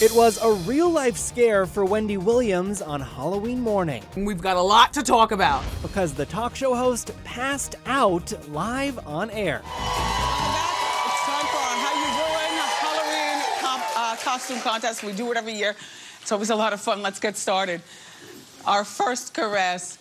It was a real-life scare for Wendy Williams on Halloween morning. We've got a lot to talk about. Because the talk show host passed out live on air. Welcome back. It's time for our How You Doing Halloween costume contest. We do it every year. It's always a lot of fun. Let's get started. Our first caress.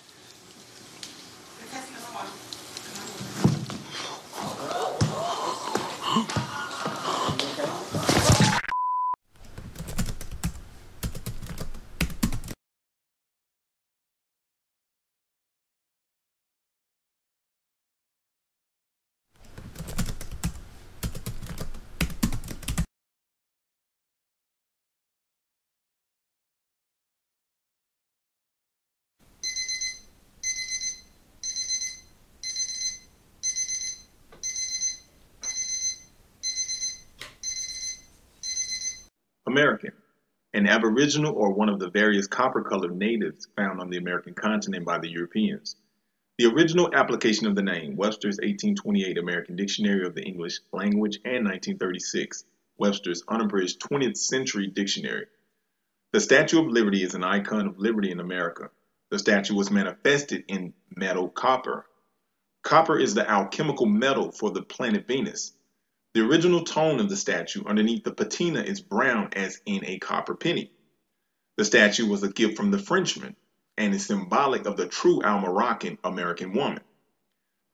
American, an aboriginal or one of the various copper-colored natives found on the American continent by the Europeans. The original application of the name, Webster's 1828 American Dictionary of the English Language and 1936, Webster's unabridged 20th century dictionary. The Statue of Liberty is an icon of liberty in America. The statue was manifested in metal copper. Copper is the alchemical metal for the planet Venus. The original tone of the statue underneath the patina is brown as in a copper penny. The statue was a gift from the Frenchman and is symbolic of the true Al-Moroccan American woman.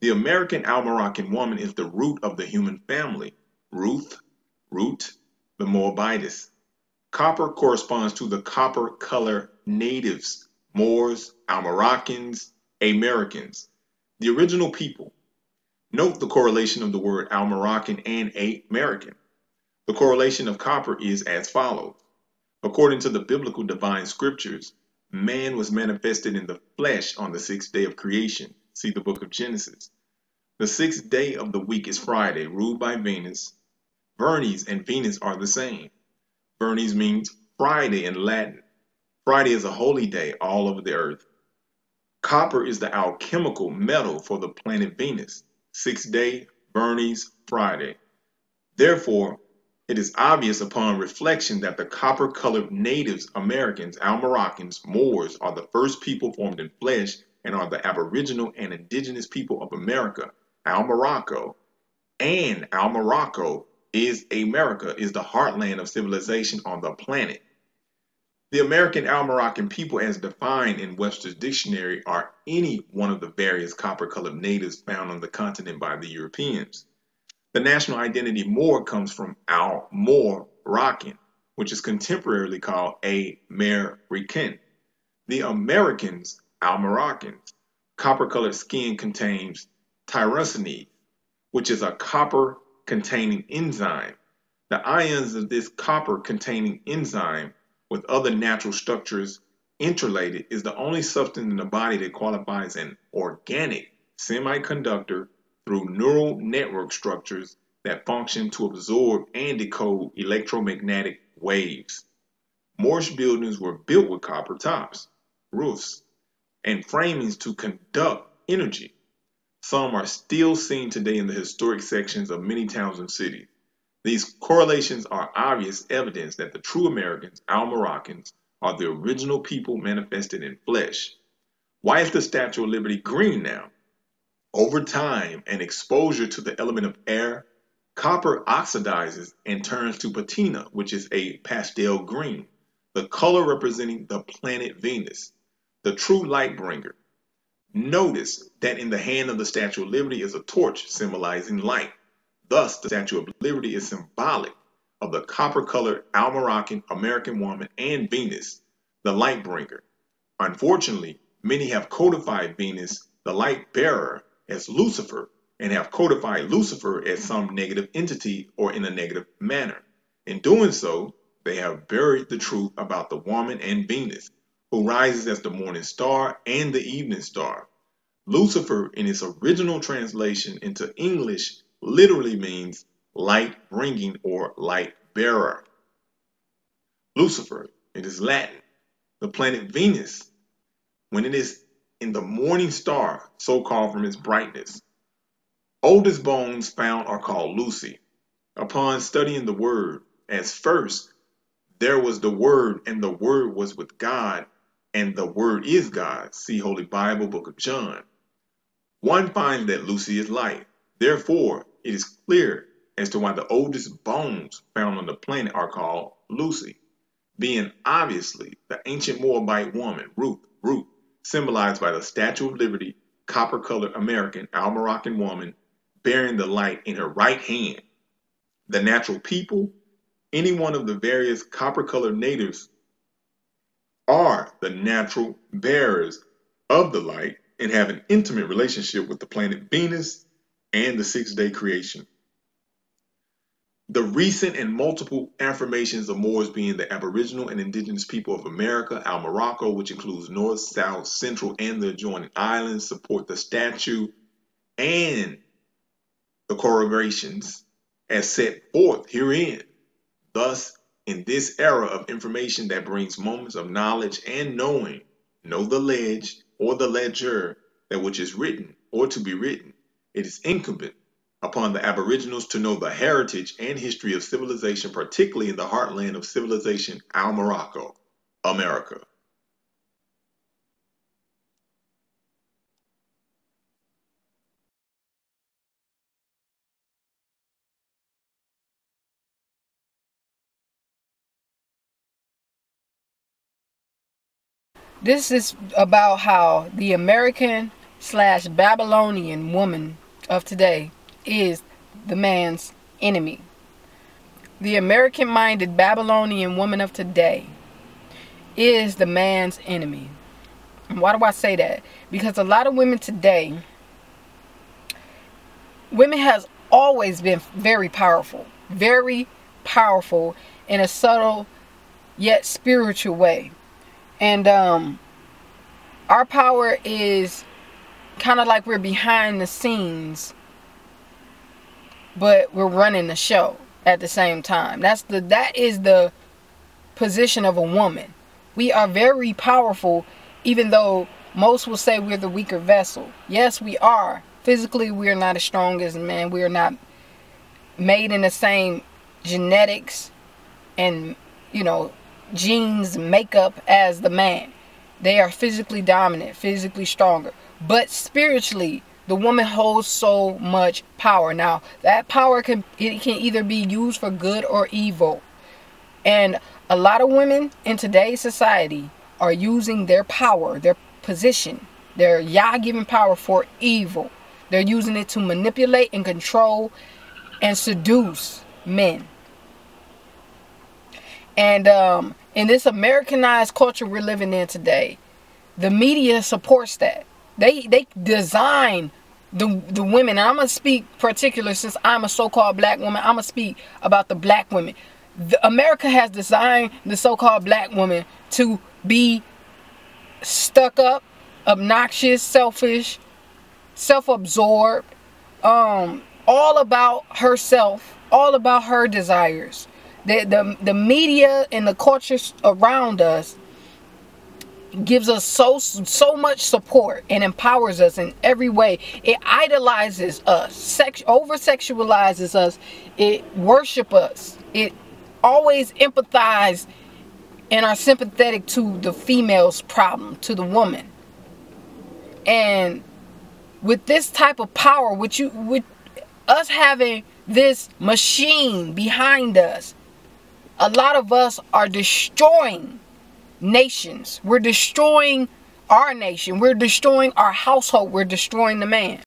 The American Al-Moroccan woman is the root of the human family, root, the Moabites. Copper corresponds to the copper color natives, Moors, Al-Moroccans, Americans, the original people. Note the correlation of the word Al-Moroccan and American. The correlation of copper is as follows. According to the biblical divine scriptures, man was manifested in the flesh on the sixth day of creation. See the book of Genesis. The sixth day of the week is Friday, ruled by Venus. Vernes and Venus are the same. Vernes means Friday in Latin. Friday is a holy day all over the earth. Copper is the alchemical metal for the planet Venus. Sixth day, Vernes, Friday. Therefore, it is obvious upon reflection that the copper-colored natives, Americans, Al-Moroccans, Moors are the first people formed in flesh and are the aboriginal and indigenous people of America. Al-Morocco and Al-Morocco is America, is the heartland of civilization on the planet. The American Al-Moroccan people, as defined in Webster's dictionary, are any one of the various copper-colored natives found on the continent by the Europeans. The national identity Moor comes from Al-Moroccan, which is contemporarily called American. The Americans, Al-Moroccans, copper-colored skin contains tyrosine, which is a copper-containing enzyme. The ions of this copper-containing enzyme with other natural structures interrelated is the only substance in the body that qualifies an organic semiconductor through neural network structures that function to absorb and decode electromagnetic waves. Moorish buildings were built with copper tops, roofs, and framings to conduct energy. Some are still seen today in the historic sections of many towns and cities. These correlations are obvious evidence that the true Americans, Al-Moroccans, are the original people manifested in flesh. Why is the Statue of Liberty green now? Over time and exposure to the element of air, copper oxidizes and turns to patina, which is a pastel green, the color representing the planet Venus, the true light bringer. Notice that in the hand of the Statue of Liberty is a torch symbolizing light. Thus, the Statue of Liberty is symbolic of the copper-colored Al-Moroccan American woman and Venus, the light bringer. Unfortunately, many have codified Venus, the light bearer, as Lucifer, and have codified Lucifer as some negative entity or in a negative manner. In doing so, they have buried the truth about the woman and Venus, who rises as the morning star and the evening star. Lucifer, in its original translation into English, literally means light bringing or light bearer. Lucifer, it is Latin. The planet Venus, when it is in the morning star, so called from its brightness. Oldest bones found are called Lucy. Upon studying the word, as first, There was the Word, and the Word was with God, and the Word is God. See Holy Bible, Book of John. One finds that Lucy is light. Therefore, it is clear as to why the oldest bones found on the planet are called Lucy, being obviously the ancient Moabite woman, Ruth, symbolized by the Statue of Liberty, copper-colored American Al-Moroccan woman bearing the light in her right hand. The natural people, any one of the various copper-colored natives, are the natural bearers of the light and have an intimate relationship with the planet Venus and the six-day creation. The recent and multiple affirmations of Moors being the Aboriginal and Indigenous people of America, Morocco, which includes North, South, Central, and the adjoining islands, support the statue and the corroborations as set forth herein. Thus, in this era of information that brings moments of knowledge and knowing, know the ledge or the ledger, that which is written or to be written, it is incumbent upon the Aboriginals to know the heritage and history of civilization, particularly in the heartland of civilization, Morocco, America. This is about how the American/Babylonian woman of today is the man's enemy. The American-minded Babylonian woman of today is the man's enemy. And why do I say that? Because a lot of women today, women has always been very powerful in a subtle yet spiritual way. And our power is kind of like we're behind the scenes, but we're running the show at the same time. That is the position of a woman. We are very powerful, even though most will say we're the weaker vessel. Yes, we are. Physically, we are not as strong as men. We are not made in the same genetics and, genes, makeup as the man. They are physically dominant, physically stronger. But spiritually, the woman holds so much power. Now, that power can either be used for good or evil. And a lot of women in today's society are using their power, their position, their Yah-given power for evil. They're using it to manipulate and control and seduce men. And in this Americanized culture we're living in today, the media supports that. They design the women. And I'm going to speak particular, since I'm a so-called black woman, I'm going to speak about the black women. America has designed the so-called black woman to be stuck up, obnoxious, selfish, self-absorbed, all about herself, all about her desires. The media and the culture around us gives us so much support and empowers us in every way. It idolizes us, over-sexualizes us, it worships us, it always empathizes and are sympathetic to the female's problem, to the woman. And with this type of power, with us having this machine behind us, a lot of us are destroying nations. We're destroying our nation. We're destroying our household. We're destroying the man.